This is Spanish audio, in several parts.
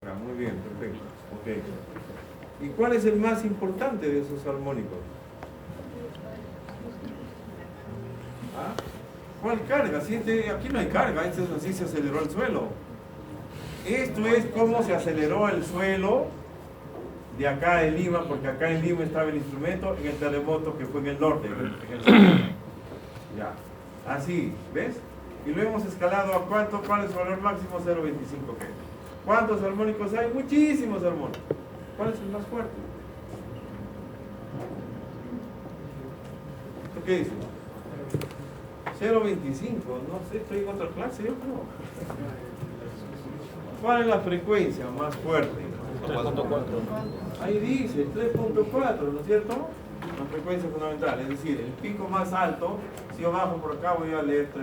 Muy bien, perfecto. Okay. ¿Y cuál es el más importante de esos armónicos? ¿Ah? ¿Cuál carga? Si aquí no hay carga, así se aceleró el suelo. Esto es cómo se aceleró el suelo de acá en Lima, porque acá en Lima estaba el instrumento en el terremoto que fue en el norte, en el sur. Ya. Así, ¿ves? Y lo hemos escalado a cuánto, ¿cuál es su valor máximo? 0.25 G. ¿Cuántos armónicos hay? Muchísimos armónicos. ¿Cuál es el más fuerte? ¿Qué dice? 0.25, no sé, estoy en otra clase, yo creo. ¿Cuál es la frecuencia más fuerte? 3.4. Ahí dice 3.4, ¿no es cierto? La frecuencia fundamental, es decir, el pico más alto, si yo bajo por acá voy a leer 3.4.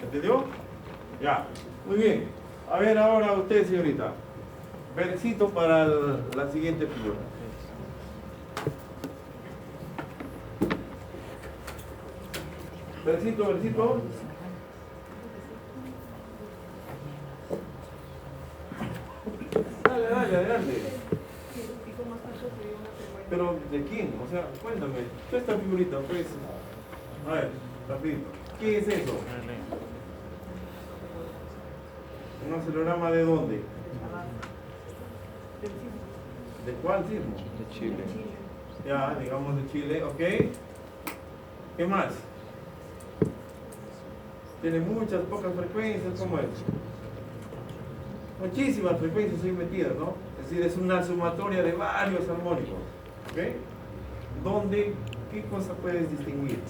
¿Entendió? Ya, muy bien. A ver ahora usted, señorita. Versito para la siguiente figura. Versito. Dale, adelante. Pero, ¿de quién? O sea, cuéntame. Esta figurita, pues. A ver, rapidito. ¿Qué es eso? ¿Un acelerograma de dónde? ¿De cuál sismo? De Chile. Ya, digamos de Chile, ¿ok? ¿Qué más? Tiene muchas, pocas frecuencias, ¿cómo es? Muchísimas frecuencias ahí metidas, ¿no? Es decir, es una sumatoria de varios armónicos, ¿ok? ¿Dónde? ¿Qué cosa puedes distinguir?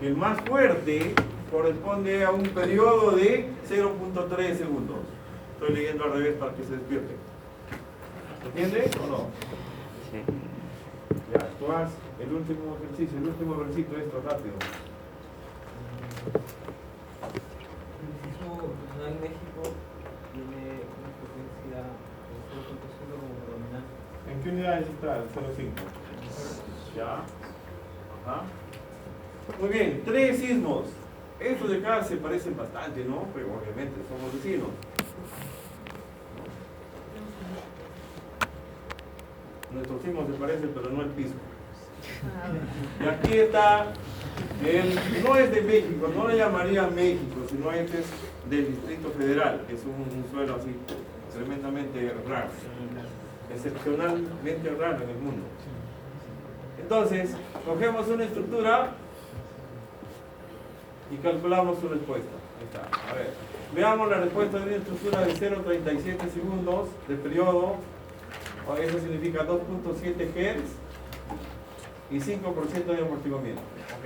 El más fuerte corresponde a un periodo de 0.3 segundos. Estoy leyendo al revés para que se despierte. ¿Entiende o no? Sí. Ya, tú haz el último ejercicio, el último versito, esto rápido. El sismo ocasional en México tiene una frecuencia de 0.5 como predominante. ¿En qué unidades está el 0.5? Ya. Ajá. Muy bien, 3 sismos. Estos de acá se parecen bastante, ¿no? Pero obviamente somos vecinos. Nuestros sismos se parecen, pero no el piso. Y aquí está, no es de México, no le llamaría México, sino este es del Distrito Federal, que es un suelo así tremendamente raro, excepcionalmente raro en el mundo. Entonces, cogemos una estructura y calculamos su respuesta. Ahí está. A ver, veamos la respuesta de una estructura de 0.37 segundos de periodo. Eso significa 2.7 Hz y 5% de amortiguamiento. Ok,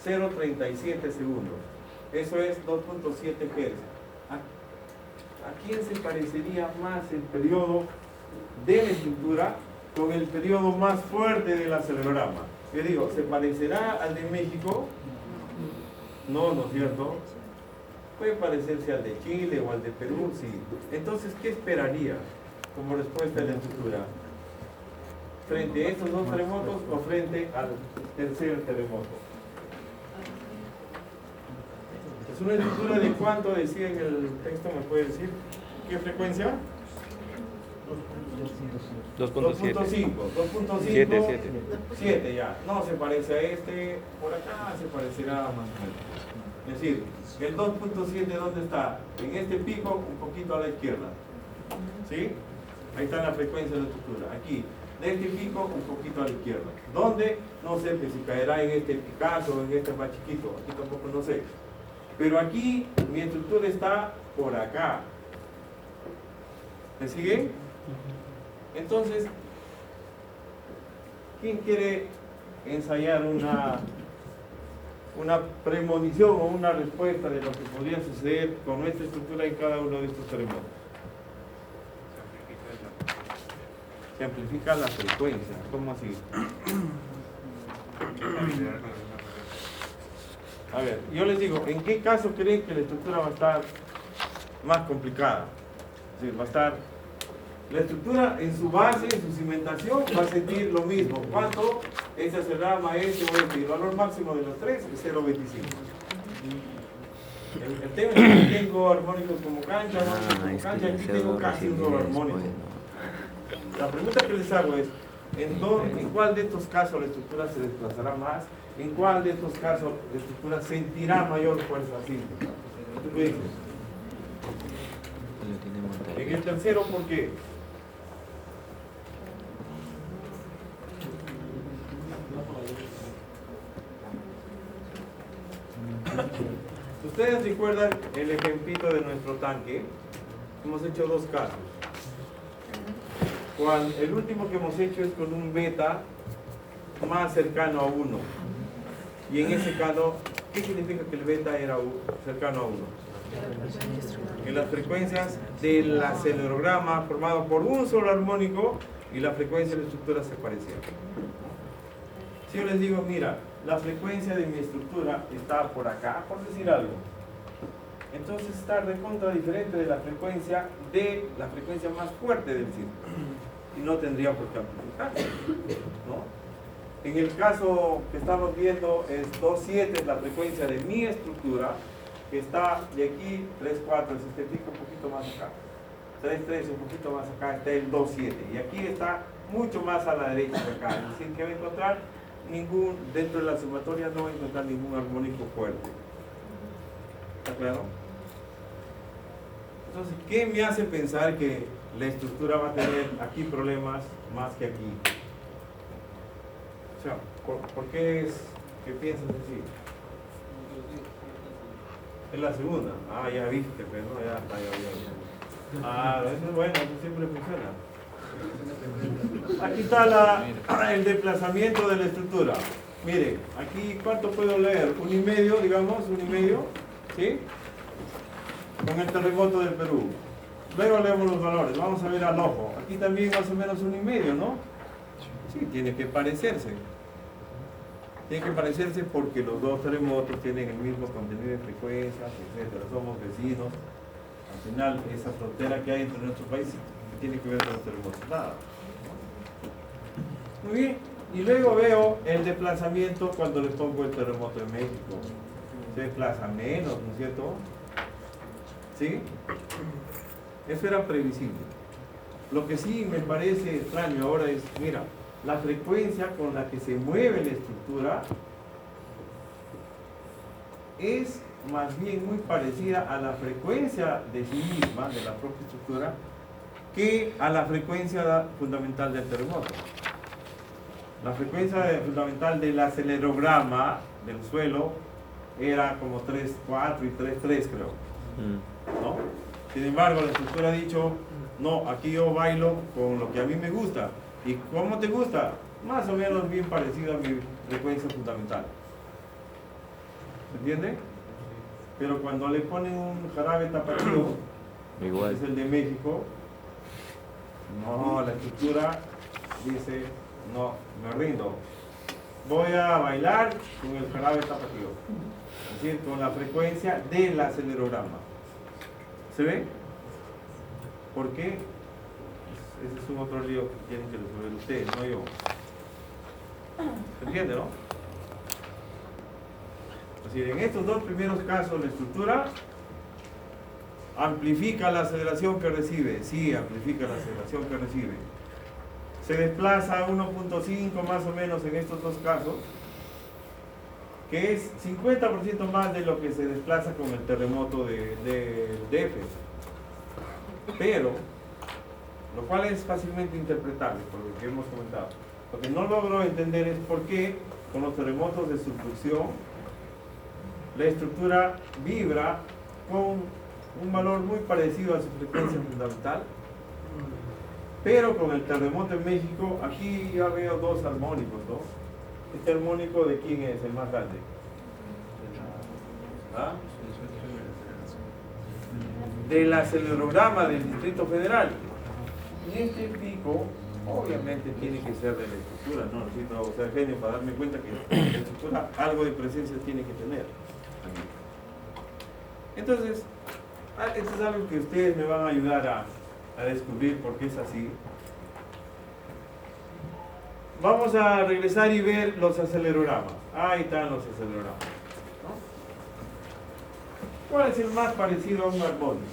0.37 segundos. Eso es 2.7 Hz. ¿A quién se parecería más el periodo de la estructura con el periodo más fuerte del acelerograma? Yo digo, ¿se parecerá al de México? No, ¿no es cierto? Puede parecerse al de Chile o al de Perú, sí. Entonces, ¿qué esperaría como respuesta de la estructura? ¿Frente a estos dos terremotos o frente al tercer terremoto? ¿Es una estructura de cuánto decía en el texto? ¿Me puede decir? ¿Qué frecuencia? 2.7. 2.5. 7 ya. No se parece a este, por acá se parecerá más o menos. Es decir, el 2.7 ¿dónde está? En este pico, un poquito a la izquierda. ¿Sí? Ahí está la frecuencia de la estructura. Aquí, de este pico, un poquito a la izquierda. ¿Dónde? No sé, pues si caerá en este Picasso o en este más chiquito. Aquí tampoco no sé. Pero aquí, mi estructura está por acá. ¿Me sigue? Entonces, ¿quién quiere ensayar una premonición o una respuesta de lo que podría suceder con nuestra estructura en cada uno de estos terremotos? Se amplifica la frecuencia. ¿Cómo así? A ver, yo les digo, ¿en qué caso creen que la estructura va a estar más complicada? Es decir, va a estar... La estructura en su base, en su cimentación, va a sentir lo mismo. ¿Cuánto? Este acelerograma, este o este. El valor máximo de los tres es 0.25. El tema es que tengo armónicos como cancha, armónicos como es que cancha, el aquí tengo pseudo casi un recibe solo después, armónico. ¿no? La pregunta que les hago es, ¿en cuál de estos casos la estructura se desplazará más? ¿En cuál de estos casos la estructura sentirá mayor fuerza sísmica? ¿Tú qué dices? Lo tiene montado. En el tercero, ¿por qué? Ustedes recuerdan el ejemplito de nuestro tanque. Hemos hecho dos casos. El último que hemos hecho es con un beta más cercano a 1. Y en ese caso, ¿qué significa que el beta era cercano a 1? En las frecuencias del acelerograma formado por un solo armónico y la frecuencia de la estructura se parecía. Si yo les digo, mira, la frecuencia de mi estructura está por acá, por decir algo, entonces está recontra diferente de la frecuencia más fuerte del círculo y no tendría por qué amplificar, ¿no? En el caso que estamos viendo es 2.7 es la frecuencia de mi estructura, que está de aquí 3.4 es este pico un poquito más acá, 3.3 un poquito más acá está el 2.7 y aquí está mucho más a la derecha de acá, es decir que va a encontrar dentro de la sumatoria no va a encontrar ningún armónico fuerte. ¿Está claro? Entonces, ¿qué me hace pensar que la estructura va a tener aquí problemas más que aquí? O sea, ¿por qué es que piensas así? Es la segunda. Ah, ya viste, pero no, ya está, ya. Ah, eso es bueno, eso siempre funciona. Aquí está el desplazamiento de la estructura. Miren, aquí ¿cuánto puedo leer? 1,5, digamos, 1,5, ¿sí? Con el terremoto del Perú. Luego leemos los valores, vamos a ver al ojo. Aquí también más o menos 1,5, ¿no? Sí, tiene que parecerse. Tiene que parecerse porque los dos terremotos tienen el mismo contenido de frecuencias, etc. Somos vecinos. Al final, esa frontera que hay entre nuestros países tiene que ver con los terremotos. Nada. Muy bien. Y luego veo el desplazamiento cuando le pongo el terremoto en México. Se desplaza menos, ¿no es cierto? ¿Sí? Eso era previsible. Lo que sí me parece extraño ahora es, mira, la frecuencia con la que se mueve la estructura es más bien muy parecida a la frecuencia de sí misma, de la propia estructura, que a la frecuencia fundamental del terremoto. La frecuencia fundamental del acelerograma del suelo era como 3.4 y 3.3 creo, ¿no? Sin embargo, la estructura ha dicho, no, aquí yo bailo con lo que a mí me gusta. ¿Y cómo te gusta? Más o menos bien parecido a mi frecuencia fundamental. ¿Se entiende? Pero cuando le ponen un jarabe tapatío, que es el de México, no, la estructura dice, no, me rindo. Voy a bailar con el jarabe tapatío. Es decir, con la frecuencia del acelerograma. ¿Se ve? ¿Por qué? Ese es un otro lío que tienen que resolver ustedes, no yo. ¿Se entiende, no? Es decir, en estos dos primeros casos la estructura amplifica la aceleración que recibe. Sí, amplifica la aceleración que recibe. Se desplaza a 1.5 más o menos en estos dos casos, que es 50% más de lo que se desplaza con el terremoto de DF. Pero, lo cual es fácilmente interpretable, por lo que hemos comentado. Lo que no logro entender es por qué con los terremotos de subducción la estructura vibra con un valor muy parecido a su frecuencia fundamental, pero con el terremoto en México, aquí ya veo dos armónicos, ¿no? ¿Este armónico de quién es el más grande? ¿Ah? Del acelerograma del Distrito Federal. Y este pico, obviamente, tiene que ser de la estructura, no necesito ser genio para darme cuenta que la estructura algo de presencia tiene que tener. Entonces, esto es algo que ustedes me van a ayudar a descubrir por qué es así. Vamos a regresar y ver los acelerogramas. Ahí están los acelerogramas, ¿no? ¿Cuál es el más parecido a un armónico?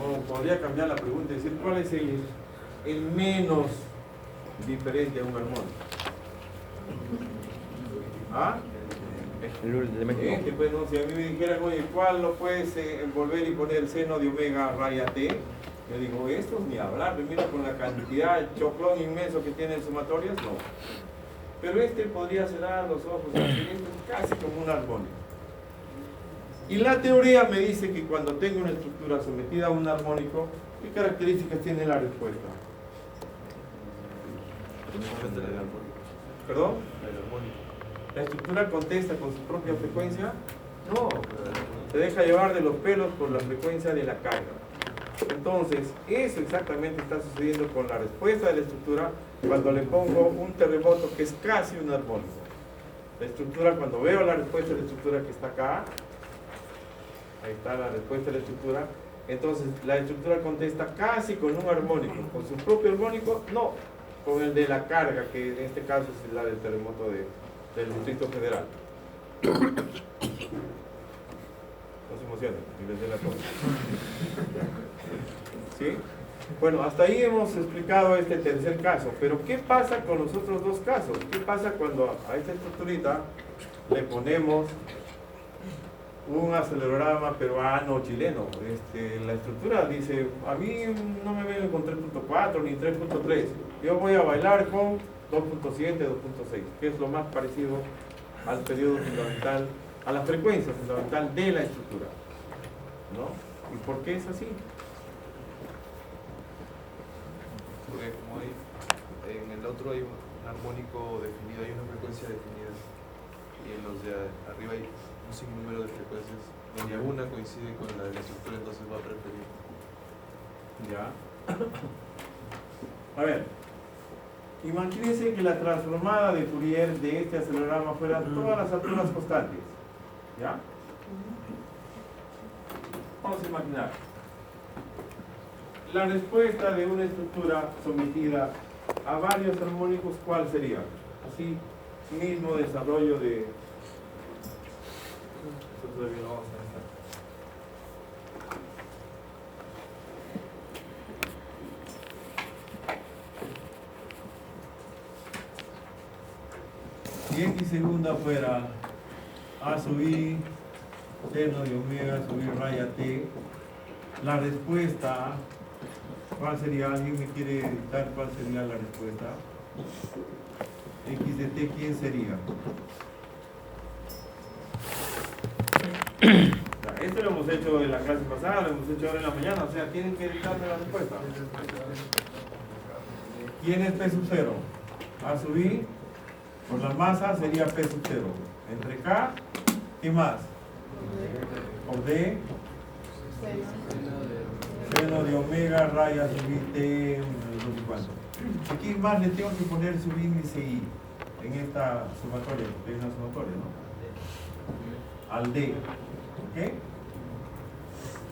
O podría cambiar la pregunta y decir, ¿cuál es el menos diferente a un armónico? ¿Ah? El de México. Pues, no, si a mí me dijeran, oye, ¿cuál lo puedes envolver y poner el seno de omega raya t? Yo digo, estos ni hablar, mira con la cantidad, el choclón inmenso que tienen sumatorias, no. Pero este podría cerrar los ojos, este es casi como un armónico. Y la teoría me dice que cuando tengo una estructura sometida a un armónico, ¿qué características tiene la respuesta? ¿Perdón? ¿La estructura contesta con su propia frecuencia? No, se deja llevar de los pelos por la frecuencia de la carga. Entonces, eso exactamente está sucediendo con la respuesta de la estructura cuando le pongo un terremoto que es casi un armónico. La estructura, cuando veo la respuesta de la estructura que está acá, ahí está la respuesta de la estructura, entonces la estructura contesta casi con un armónico, con su propio armónico, no, con el de la carga, que en este caso es la del terremoto del Distrito Federal. No se emocionen, ni les dé la cosa. ¿Sí? Bueno, hasta ahí hemos explicado este tercer caso, pero ¿qué pasa con los otros dos casos? ¿Qué pasa cuando a esta estructurita le ponemos un acelerograma peruano chileno? La estructura dice, a mí no me vengo con 3.4 ni 3.3, yo voy a bailar con 2.7, 2.6, que es lo más parecido al periodo fundamental, a la frecuencia fundamental de la estructura, ¿no? ¿Y por qué es así? Porque como hay, en el otro hay un armónico definido, hay una frecuencia definida, y en los de arriba hay un sinnúmero de frecuencias, donde una coincide con la de la estructura, entonces va a preferir. Ya. A ver, imagínense que la transformada de Fourier de este acelerograma fueran todas las alturas constantes. ¿Ya? Vamos a imaginar. La respuesta de una estructura sometida a varios armónicos, ¿cuál sería? Así mismo desarrollo de... Esto todavía no vamos a dejar. Si x segunda fuera a sub i, seno de omega sub i raya t, la respuesta, ¿cuál sería? ¿Alguien me quiere dictar cuál sería la respuesta? X de t, ¿quién sería? Esto lo hemos hecho en la clase pasada, lo hemos hecho ahora en la mañana, o sea, tienen que dictarme la respuesta. ¿Quién es P sub 0? A sub i, por la masa sería P sub 0. Entre K, ¿qué más? Por D, seno de omega raya sub i t, no sé cuánto. Aquí más le tengo que poner su índice i en esta sumatoria, porque hay una sumatoria, ¿no? Al D. ¿Ok?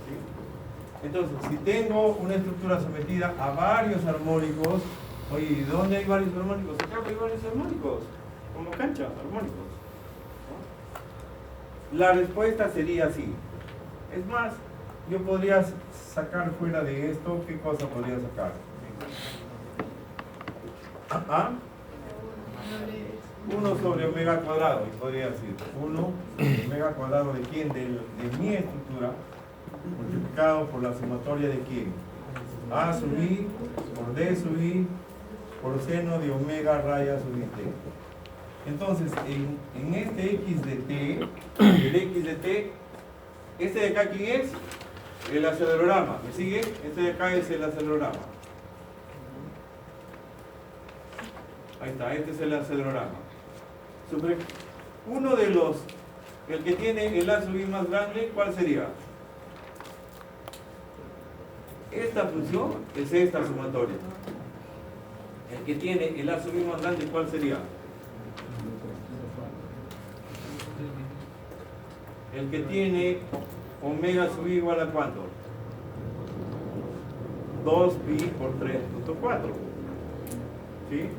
¿Sí? Entonces, si tengo una estructura sometida a varios armónicos, oye, ¿dónde hay varios armónicos? Acá hay varios armónicos, como cancha, armónicos. ¿No? La respuesta sería así. Es más, yo podría sacar fuera de esto, ¿qué cosa podría sacar? ¿Ah? 1 sobre omega cuadrado, y podría decir 1 omega cuadrado de quién, de mi estructura, multiplicado por la sumatoria de quién, a sub i por d sub i por seno de omega raya sub i t. Entonces, en este x de t, el x de t, este de acá, ¿quién es? El acelerograma, ¿me sigue? Este de acá es el acelerograma. Ahí está, este es el acelerograma. Sobre uno de los, el que tiene el A sub i más grande, ¿cuál sería? Esta función es esta sumatoria. El que tiene el A sub i más grande, ¿cuál sería? El que tiene omega sub i igual a ¿cuánto? 2pi por 3.4. ¿Sí?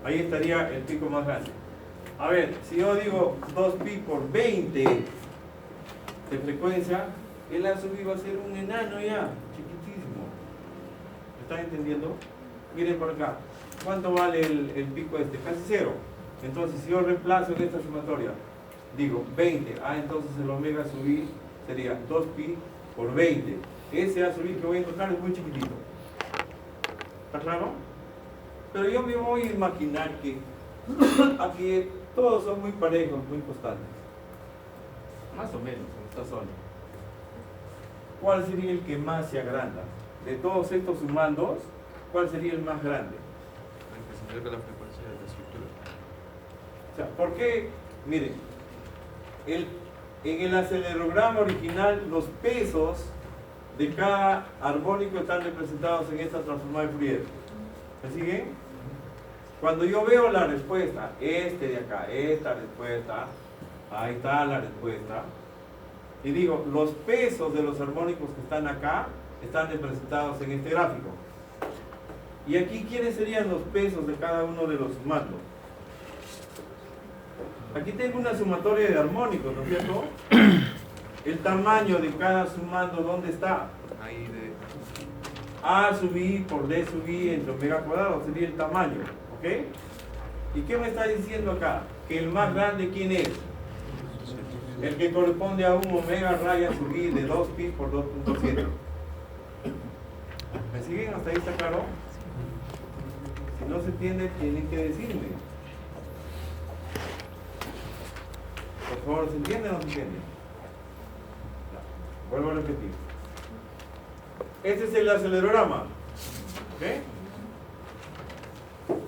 Ahí estaría el pico más grande. A ver, si yo digo 2pi por 20 de frecuencia, el A sub I va a ser un enano ya, chiquitísimo. ¿Me están entendiendo? Miren por acá. ¿Cuánto vale el pico este? Casi cero. Entonces, si yo reemplazo en esta sumatoria, digo 20, entonces el omega sub I sería 2pi por 20. Ese A sub I que voy a encontrar es muy chiquitito. ¿Está claro? Pero yo me voy a imaginar que aquí todos son muy parejos, muy constantes. Más o menos, en esta zona. ¿Cuál sería el que más se agranda? De todos estos sumandos, ¿cuál sería el más grande? El que se acerca a la frecuencia de la estructura. O sea, ¿por qué? Miren, en el acelerograma original los pesos de cada armónico están representados en esta transformada de Fourier. ¿Me siguen? Cuando yo veo la respuesta, de acá, esta respuesta, ahí está la respuesta, y digo, los pesos de los armónicos que están acá están representados en este gráfico. Y aquí, ¿quiénes serían los pesos de cada uno de los sumandos? Aquí tengo una sumatoria de armónicos, ¿no es cierto? El tamaño de cada sumando, ¿dónde está? Ahí de... A sub I por D sub I entre omega cuadrado sería el tamaño, ¿ok? ¿Y qué me está diciendo acá? Que el más grande, ¿quién es? El que corresponde a un omega raya sub I de 2pi por 2.7. ¿Me siguen? ¿Hasta ahí está claro? Si no se entiende, tienen que decirme. Por favor, ¿se entiende o no se entiende? Vuelvo a repetir. Este es el acelerograma. ¿Ok?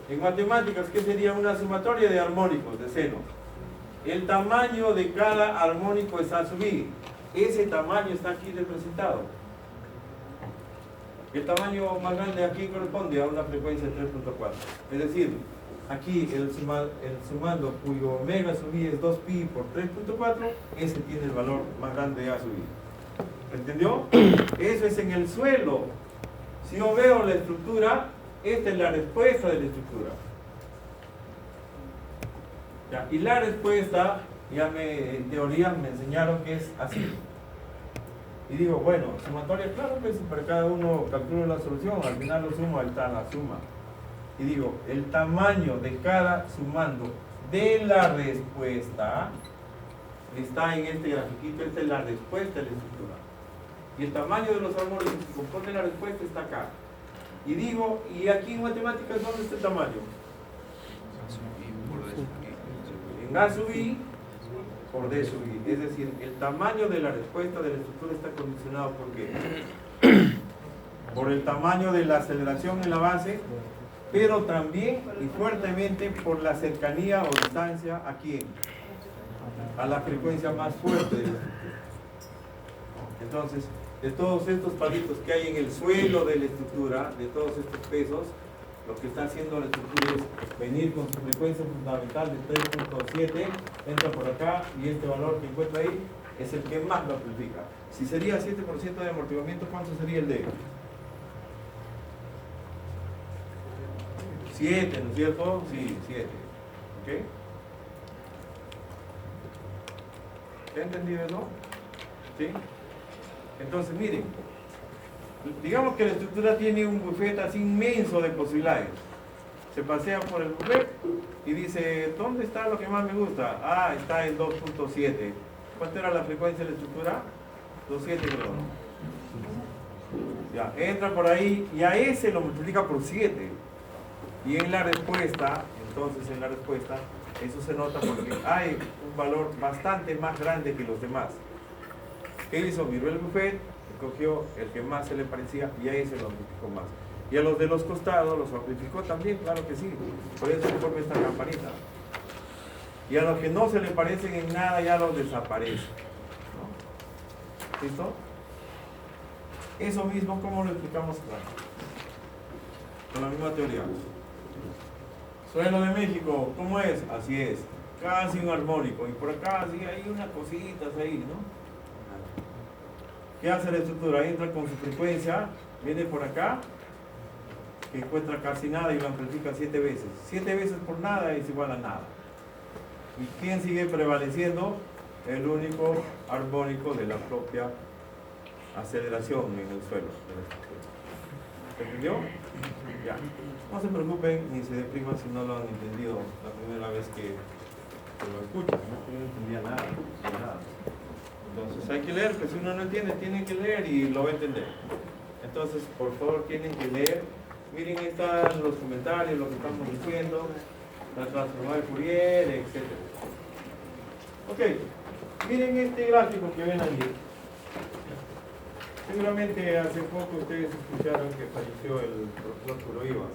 En matemáticas, ¿qué sería una sumatoria de armónicos, de senos? El tamaño de cada armónico es A sub I. Ese tamaño está aquí representado. El tamaño más grande aquí corresponde a una frecuencia de 3.4. Es decir, aquí el sumando cuyo omega sub I es 2pi por 3.4, ese tiene el valor más grande de A sub I. ¿Entendió? Eso es en el suelo. Si yo veo la estructura, esta es la respuesta de la estructura. Ya, y la respuesta, en teoría me enseñaron que es así. Y digo, bueno, sumatoria, claro, pues para cada uno calculo la solución, al final lo sumo, ahí está la suma. Y digo, el tamaño de cada sumando de la respuesta está en este grafiquito, esta es la respuesta de la estructura. Y el tamaño de los armónicos que componen la respuesta está acá. Y digo, ¿y aquí en matemáticas dónde está el tamaño? En A sub I por D sub I. Es decir, el tamaño de la respuesta de la estructura está condicionado ¿por qué? Por el tamaño de la aceleración en la base, pero también y fuertemente por la cercanía o distancia aquí a la frecuencia más fuerte de la estructura. Entonces, de todos estos palitos que hay en el suelo de la estructura, de todos estos pesos, lo que está haciendo la estructura es venir con su frecuencia fundamental de 3.7, entra por acá y este valor que encuentra ahí es el que más lo amplifica. Si sería 7% de amortiguamiento, ¿cuánto sería el D? 7, ¿no es cierto? Sí, 7. ¿Ok? ¿Ya ha entendido eso? ¿Sí? Entonces, miren, digamos que la estructura tiene un buffet así inmenso de posibilidades. Se pasea por el buffet y dice, ¿dónde está lo que más me gusta? Ah, está en 2.7. ¿Cuánto era la frecuencia de la estructura? 2.7 creo, ¿no? Ya, entra por ahí y a ese lo multiplica por 7. Y en la respuesta, entonces en la respuesta, eso se nota porque hay un valor bastante más grande que los demás. ¿Qué hizo? Miró el buffet, cogió el que más se le parecía y a ese lo amplificó más. Y a los de los costados los amplificó también, claro que sí. Por eso se forma esta campanita. Y a los que no se le parecen en nada ya los desaparece. ¿No? ¿Listo? Eso mismo, ¿cómo lo explicamos acá? Con la misma teoría. Suelo de México, ¿cómo es? Así es. Casi un armónico. Y por acá sí hay unas cositas ahí, ¿no? ¿Qué hace la estructura? Entra con su frecuencia, viene por acá, que encuentra casi nada y lo amplifica 7 veces. 7 veces por nada es igual a nada. ¿Y quién sigue prevaleciendo? El único armónico de la propia aceleración en el suelo de la estructura. ¿Se entendió? Ya. No se preocupen ni se depriman si no lo han entendido la primera vez que lo escuchan. Yo no entendía nada, nada. Entonces hay que leer, pues si uno no entiende, tiene que leer y lo va a entender. Entonces, por favor, tienen que leer. Miren, ahí están los comentarios, lo que estamos diciendo, la transformada de Fourier, etc. Ok, miren este gráfico que ven allí. Seguramente hace poco ustedes escucharon que falleció el profesor Kuroiwa.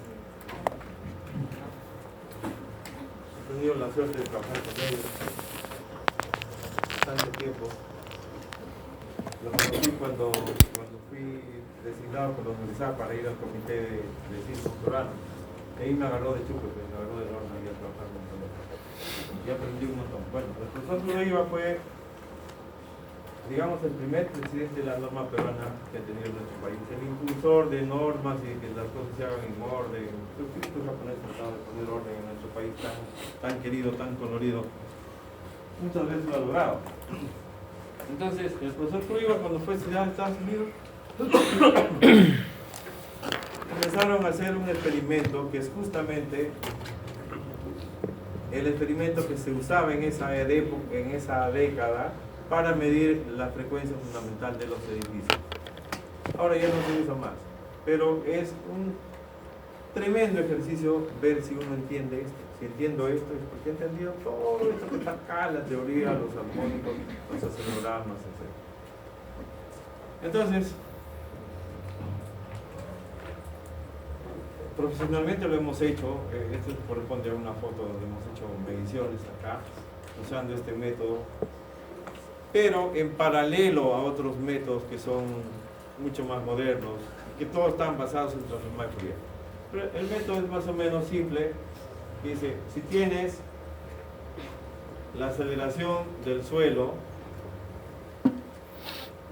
He tenido la suerte de trabajar con ellos tanto tiempo. Lo conocí cuando fui designado por la universidad para ir al comité de ciencias doctorales. Ahí me agarró de chupe, me agarró del horno y a trabajar con él. Y aprendí un montón. Bueno, el profesor Kuroiwa fue, digamos, el primer presidente de la norma peruana que ha tenido nuestro país. El impulsor de normas y de que las cosas se hagan en orden. El espíritu japonés tratado de poner orden en nuestro país tan querido, tan colorido. Muchas veces lo ha logrado. Entonces, el profesor Kuroiwa, cuando fue estudiado en Estados Unidos, empezaron a hacer un experimento que es justamente el experimento que se usaba en esa década para medir la frecuencia fundamental de los edificios. Ahora ya no se usa más, pero es un tremendo ejercicio ver si uno entiende esto. Si entiendo esto es porque he entendido todo esto que está acá, la teoría, los armónicos, los acelerogramas, etc. Entonces, profesionalmente lo hemos hecho, esto corresponde a una foto donde hemos hecho mediciones acá, usando este método, pero en paralelo a otros métodos que son mucho más modernos, que todos están basados en transformar de Fourier. Pero el método es más o menos simple. Dice, si tienes la aceleración del suelo,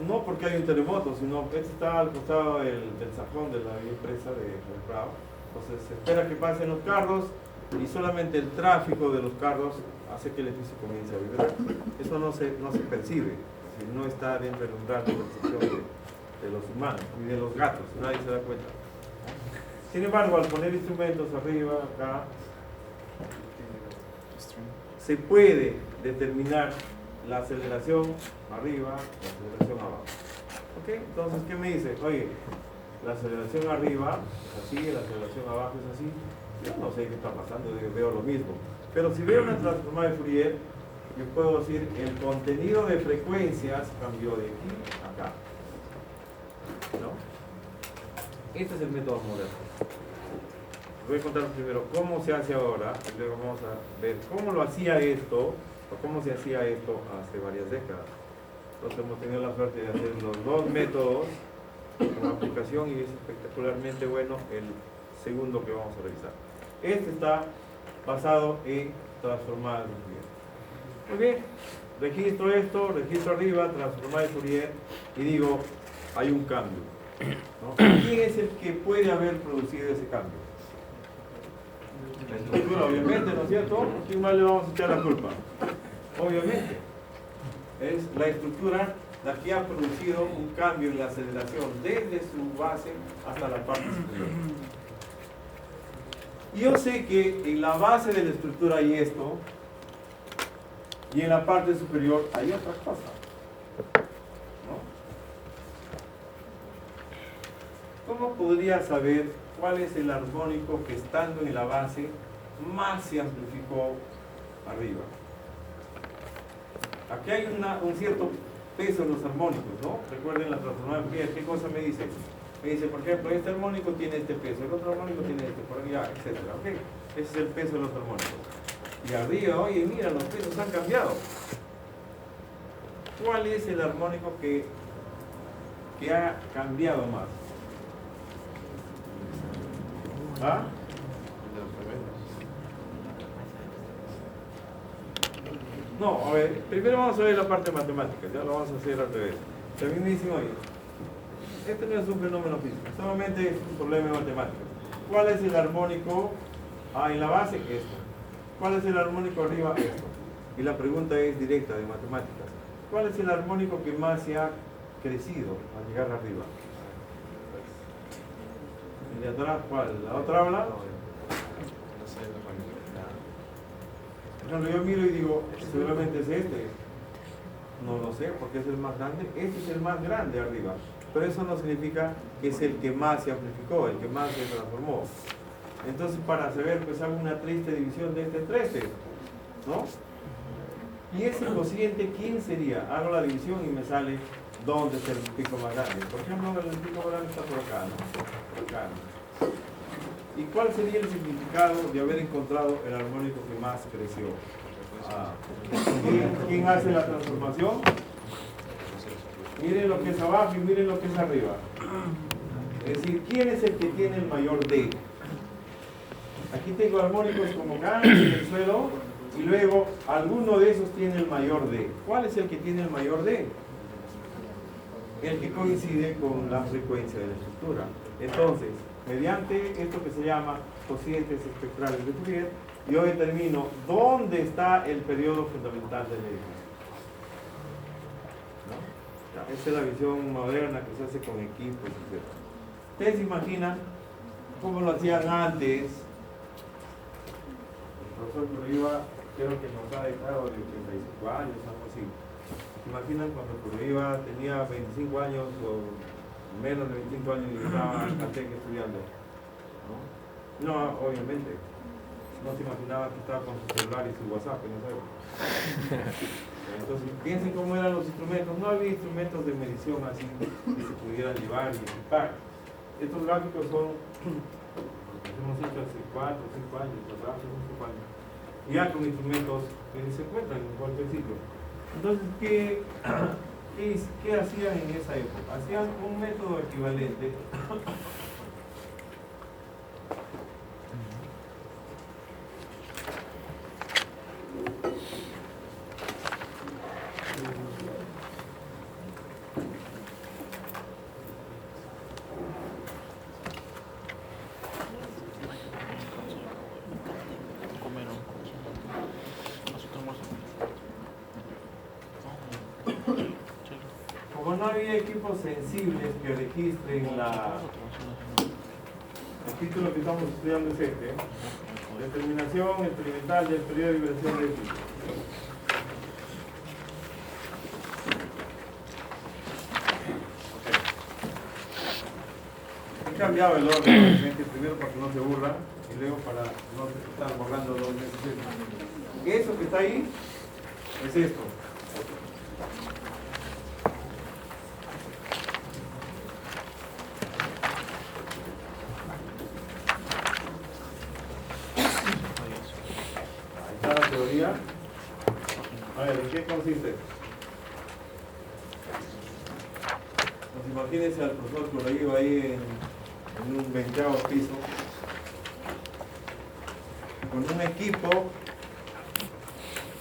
no porque hay un terremoto, sino que este está al costado del sajón de la empresa de Prado. Entonces se espera que pasen los carros y solamente el tráfico de los carros hace que el edificio comience a vibrar. Eso no se percibe, no está dentro del umbral de percepción de los humanos ni de los gatos, nadie se da cuenta. Sin embargo, al poner instrumentos arriba, acá, se puede determinar la aceleración arriba, la aceleración abajo. ¿Ok? Entonces, ¿qué me dice? Oye, la aceleración arriba es así, la aceleración abajo es así. Yo no sé qué está pasando, veo lo mismo. Pero si veo una transformada de Fourier, yo puedo decir el contenido de frecuencias cambió de aquí a acá. ¿No? Este es el método moderno. Voy a contar primero cómo se hace ahora, y luego vamos a ver cómo lo hacía esto, o cómo se hacía esto hace varias décadas. Entonces hemos tenido la suerte de hacer los dos métodos con aplicación y es espectacularmente bueno el segundo que vamos a revisar. Este está basado en transformadas de Fourier. Muy bien, registro esto, registro arriba, transformada de Fourier y digo, hay un cambio, ¿no? ¿Quién es el que puede haber producido ese cambio? La estructura, obviamente, ¿no es cierto? ¿A quién más le vamos a echar la culpa? Obviamente. Es la estructura la que ha producido un cambio en la aceleración desde su base hasta la parte superior. Y yo sé que en la base de la estructura hay esto, y en la parte superior hay otra cosa. ¿No? ¿Cómo podría saber cuál es el armónico que estando en la base más se amplificó arriba? Aquí hay un cierto peso en los armónicos, ¿no? Recuerden la transformada de Fourier, ¿qué cosa me dice? Me dice, por ejemplo, este armónico tiene este peso, el otro armónico tiene este, por allá, etc. ¿Ok? Ese es el peso de los armónicos. Y arriba, oye, mira, los pesos han cambiado. ¿Cuál es el armónico que ha cambiado más? ¿Ah? No, a ver, primero vamos a ver la parte matemática, ya lo vamos a hacer al revés. Si a mí me dicen, oye, este no es un fenómeno físico, solamente es un problema matemático. ¿Cuál es el armónico en la base? Esto. ¿Cuál es el armónico arriba? Esto. Y la pregunta es directa de matemáticas. ¿Cuál es el armónico que más se ha crecido al llegar arriba? ¿El de atrás cuál? ¿La otra habla? No sé, Por ejemplo, yo miro y digo, seguramente es este. No lo sé, porque es el más grande. Este es el más grande arriba. Pero eso no significa que es el que más se amplificó, el que más se transformó. Entonces, para saber, pues hago una triste división de este entre este, ¿no? Y ese cociente, ¿quién sería? Hago la división y me sale dónde es el pico más grande. Por ejemplo, el pico más grande está por acá, ¿no? Por acá, ¿no? ¿Y cuál sería el significado de haber encontrado el armónico que más creció? ¿Quién hace la transformación? Miren lo que es abajo y miren lo que es arriba. Es decir, ¿quién es el que tiene el mayor D? Aquí tengo armónicos como acá en el suelo y luego alguno de esos tiene el mayor D. ¿Cuál es el que tiene el mayor D? El que coincide con la frecuencia de la estructura. Entonces, mediante esto que se llama cocientes espectrales de Fourier, yo determino dónde está el periodo fundamental del edificio. ¿No? Esta es la visión moderna que se hace con equipos, etc. Ustedes se imaginan cómo lo hacían antes. El profesor Curriba creo que nos ha dejado de 85 años, algo así. ¿Se imaginan cuando Curriba tenía 25 años o menos de 25 años y estaba en Caltech estudiando? ¿No? No, obviamente. No se imaginaba que estaba con su celular y su WhatsApp en esa época. Entonces, piensen cómo eran los instrumentos. No había instrumentos de medición así que se pudieran llevar y ejecutar. Estos gráficos son, hemos hecho hace 4 o 5 años, atrás, 5 años. Ya con instrumentos que se encuentran en cualquier sitio. Entonces, ¿qué hacían en esa época? Hacían un método equivalente. Como no había equipos sensibles que registren el título que estamos estudiando es este, determinación experimental del periodo de vibración del equipo. He cambiado el orden, obviamente, primero para que no se burla y luego para no estar borrando dos veces. Eso que está ahí es esto. A ver, ¿en qué consiste? Pues imagínense al profesor Correío ahí en un 20º piso con un equipo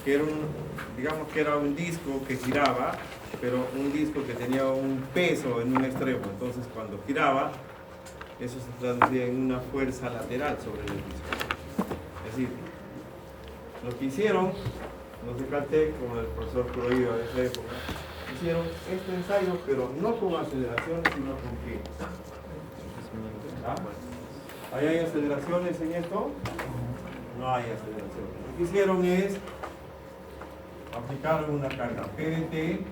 que era digamos que era un disco que giraba, pero un disco que tenía un peso en un extremo. Entonces cuando giraba, eso se traducía en una fuerza lateral sobre el disco. Es decir, lo que hicieron los de Caltech, como el profesor Prohiba de esa época, hicieron este ensayo, pero no con aceleraciones, sino con qué. ¿Ah? ¿Ahí hay aceleraciones en esto? No hay aceleraciones. Lo que hicieron es aplicar una carga PDT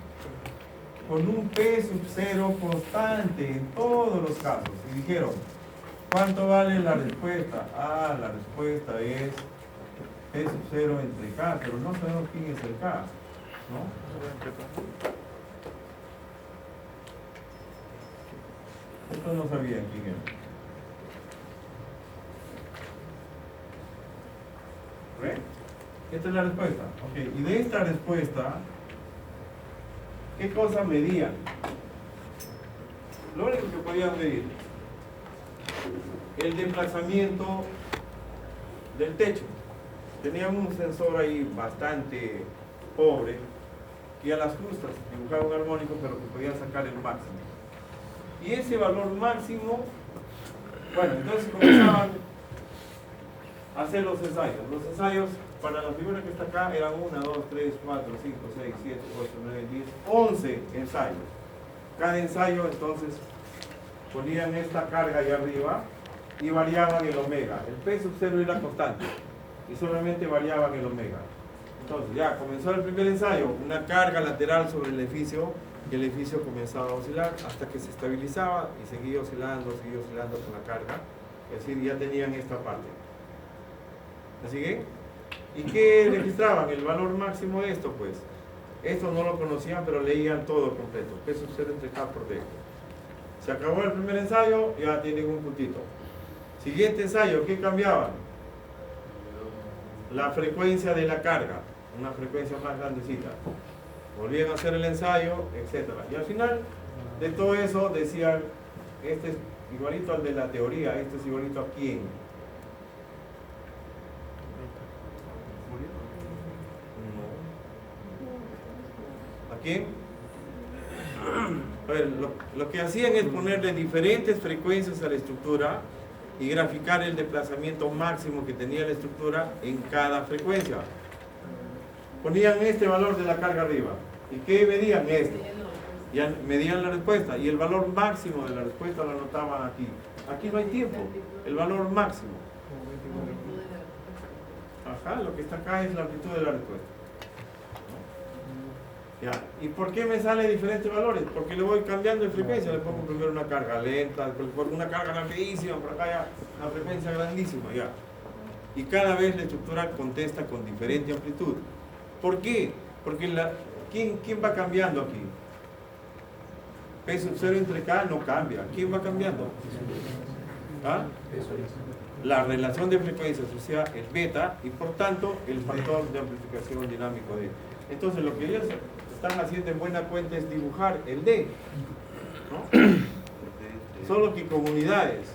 con un P sub 0 constante en todos los casos. Y dijeron, ¿cuánto vale la respuesta? Ah, la respuesta es P sub 0 entre K, pero no sabemos quién es el K, ¿no? Esto no sabían quién era. ¿Ve? Esta es la respuesta. Okay. Y de esta respuesta, ¿qué cosa medían? Lo único que podían medir, el desplazamiento del techo. Tenían un sensor ahí bastante pobre y a las justas dibujaba un armónico, pero que podía sacar el máximo. Y ese valor máximo, bueno, entonces comenzaban a hacer los ensayos. Los ensayos para la figura que está acá eran 1, 2, 3, 4, 5, 6, 7, 8, 9, 10, 11 ensayos. Cada ensayo entonces ponían esta carga ahí arriba y variaban el omega. El peso cero era constante y solamente variaban el omega. Entonces ya comenzó el primer ensayo, una carga lateral sobre el edificio y el edificio comenzaba a oscilar hasta que se estabilizaba y seguía oscilando con la carga. Es decir, ya tenían esta parte. ¿Me sigue? ¿Y qué registraban? El valor máximo de esto, pues. Esto no lo conocían, pero leían todo completo. P sub 0 entre K por D. Se acabó el primer ensayo, ya tienen un puntito. Siguiente ensayo, ¿qué cambiaban? La frecuencia de la carga, una frecuencia más grandecita. Volvían a hacer el ensayo, etc. Y al final de todo eso decían, este es igualito al de la teoría, este es igualito a quién. No. ¿A quién? A ver, lo que hacían es ponerle diferentes frecuencias a la estructura y graficar el desplazamiento máximo que tenía la estructura en cada frecuencia. Ponían este valor de la carga arriba. ¿Y qué medían? Esto. Ya medían la respuesta. Y el valor máximo de la respuesta lo anotaban aquí. Aquí no hay tiempo. El valor máximo. Ajá, lo que está acá es la amplitud de la respuesta. Ya. ¿Y por qué me salen diferentes valores? Porque le voy cambiando de frecuencia. Le pongo primero una carga lenta, después le pongo una carga rapidísima, por acá ya una frecuencia grandísima. Ya. Y cada vez la estructura contesta con diferente amplitud. ¿Por qué? Porque ¿quién va cambiando aquí? P sub 0 entre K no cambia. ¿Quién va cambiando? ¿Ah? La relación de frecuencias, o sea, el beta, y por tanto el factor de amplificación dinámico D. Entonces lo que ellos están haciendo en buena cuenta es dibujar el D, ¿no? Solo que con unidades.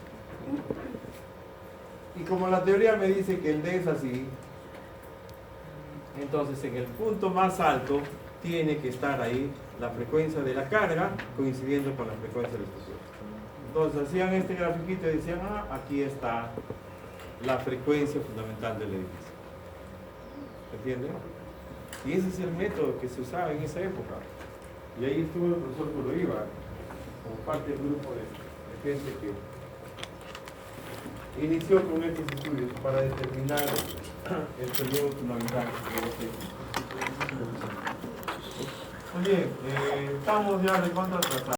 Y como la teoría me dice que el D es así, entonces en el punto más alto tiene que estar ahí la frecuencia de la carga coincidiendo con la frecuencia de la estructura. Entonces hacían este grafiquito y decían, aquí está la frecuencia fundamental del edificio. ¿Entienden? Y ese es el método que se usaba en esa época. Y ahí estuvo el profesor Coloiva, como parte del grupo de gente que inició con estos estudios para determinar el periodo fundamental de este edificio. Muy bien, estamos ya de cuánto atrasados.